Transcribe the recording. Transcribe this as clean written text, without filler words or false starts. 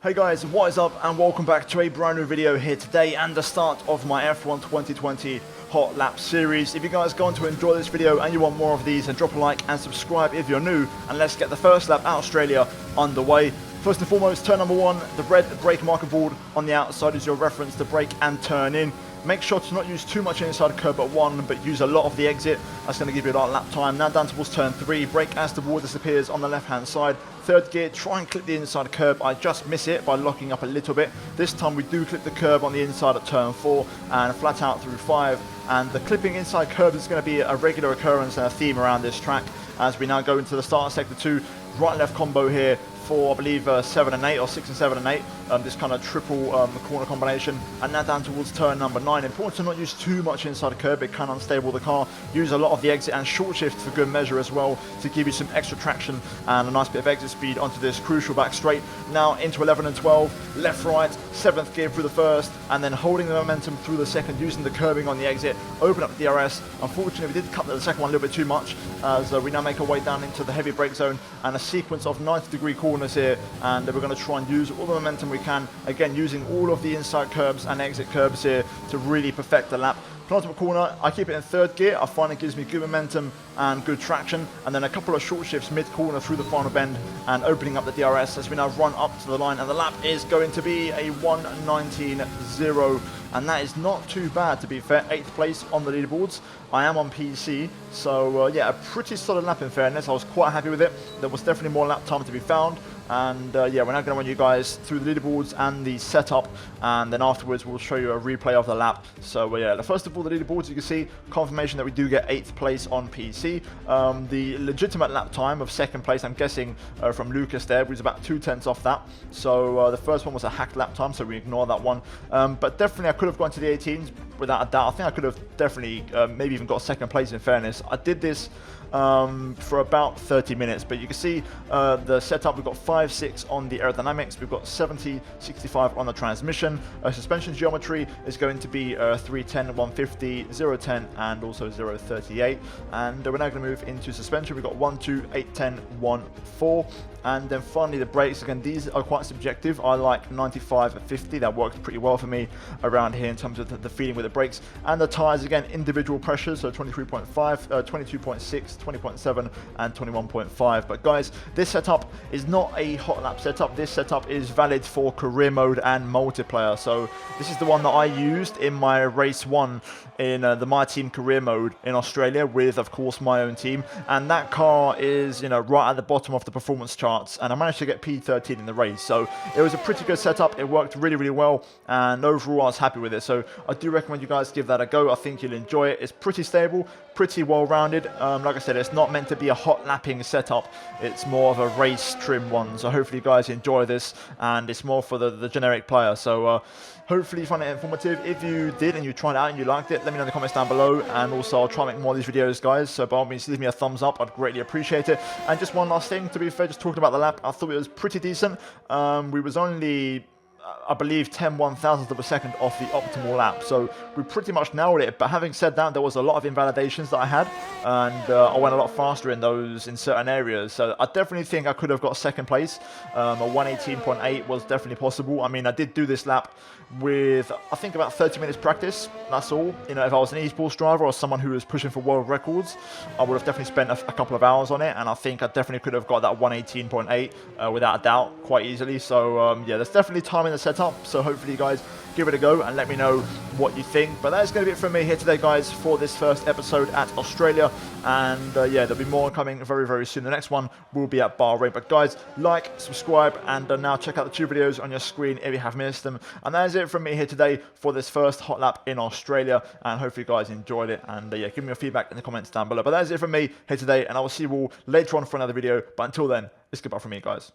Hey guys, what is up and welcome back to a brand new video here today and the start of my F1 2020 Hot Lap series. If you guys are going to enjoy this video and you want more of these, then drop a like and subscribe if you're new, and let's get the first lap at Australia underway. First and foremost, turn number one, the red brake marker board on the outside is your reference to brake and turn in. Make sure to not use too much inside curb at one, but use a lot of the exit. That's going to give you a lot of lap time. Now down towards turn three, brake as the board disappears on the left hand side. Third gear, try and clip the inside curb. I just miss it by locking up a little bit. This time we do clip the curb on the inside at turn four and flat out through five. And the clipping inside curb is going to be a regular occurrence and a theme around this track as we now go into the start of sector two. Right and left combo here for, I believe, 7 and 8 or 6 and 7 and 8, this kind of triple corner combination. And now down towards turn number 9. Important to not use too much inside the curb, it can unstable the car. Use a lot of the exit and short shift for good measure as well to give you some extra traction and a nice bit of exit speed onto this crucial back straight. Now into 11 and 12, left right, 7th gear through the first, and then holding the momentum through the second, using the curbing on the exit, open up the DRS. Unfortunately, we did cut the second one a little bit too much as we now make our way down into the heavy brake zone and a sequence of 90-degree corners here, and we're going to try and use all the momentum we can, again using all of the inside curbs and exit curbs here to really perfect the lap. Penultimate corner, I keep it in third gear. I find it gives me good momentum and good traction, and then a couple of short shifts mid-corner through the final bend and opening up the DRS as we now run up to the line, and the lap is going to be a 1:19.0, and that is not too bad, to be fair. 8th place on the leaderboards. I am on PC, so yeah, a pretty solid lap in fairness. I was quite happy with it. There was definitely more lap time to be found. And yeah, we're now going to run you guys through the leaderboards and the setup, and then afterwards we'll show you a replay of the lap. So yeah, first of all, the leaderboards, you can see confirmation that we do get 8th place on PC. The legitimate lap time of 2nd place, I'm guessing from Lucas there, was about 2/10 off that. So the first one was a hacked lap time, so we ignore that one. But definitely I could have gone to the 18s without a doubt. I think I could have definitely maybe even got 2nd place in fairness. I did this for about 30 minutes, but you can see the setup. We've got 5.6 on the aerodynamics, we've got 70.65 on the transmission. Suspension geometry is going to be 310, 150, 010 and also 038, and we're now going to move into suspension. We've got 1, 2, 8, 10, 1, 4, and then finally the brakes. Again, these are quite subjective. I like 95 and 50, that works pretty well for me around here in terms of the feeling with the brakes. And the tyres, again, individual pressures, so 23.5, 22.6, 20.7 and 21.5. But guys, this setup is not a hot lap setup. This setup is valid for career mode and multiplayer. So this is the one that I used in my race 1 in the My Team career mode in Australia with, of course, my own team. And that car is, you know, right at the bottom of the performance charts, and I managed to get P13 in the race. So it was a pretty good setup. It worked really, really well, and overall I was happy with it. So I do recommend you guys give that a go. I think you'll enjoy it. It's pretty stable, pretty well-rounded. Like I said, it's not meant to be a hot lapping setup. It's more of a race trim one. So hopefully you guys enjoy this, and it's more for the generic player. So hopefully you find it informative. If you did and you tried it out and you liked it, let me know in the comments down below, and also I'll try and make more of these videos, guys. So by all means, leave me a thumbs up. I'd greatly appreciate it. And just one last thing, to be fair, just talking about the lap, I thought it was pretty decent. We was only, I believe, 10/1000th of a second off the optimal lap, so we pretty much nailed it. But having said that, there was a lot of invalidations that I had, and I went a lot faster in those in certain areas. So I definitely think I could have got 2nd place. A 118.8 was definitely possible. I mean, I did do this lap with, I think, about 30 minutes practice. That's all. You know, if I was an esports driver or someone who was pushing for world records, I would have definitely spent a couple of hours on it, and I think I definitely could have got that 118.8 without a doubt, quite easily. So yeah, there's definitely time in the setup, so hopefully you guys give it a go and let me know what you think. But that is going to be it from me here today, guys, for this first episode at Australia. And yeah, there'll be more coming very, very soon. The next one will be at Bahrain. But guys, like, subscribe, and now check out the 2 videos on your screen if you have missed them. And that is it from me here today for this first hot lap in Australia, and hopefully you guys enjoyed it. And yeah, give me your feedback in the comments down below. But that is it from me here today, and I will see you all later on for another video. But until then, it's goodbye from me, guys.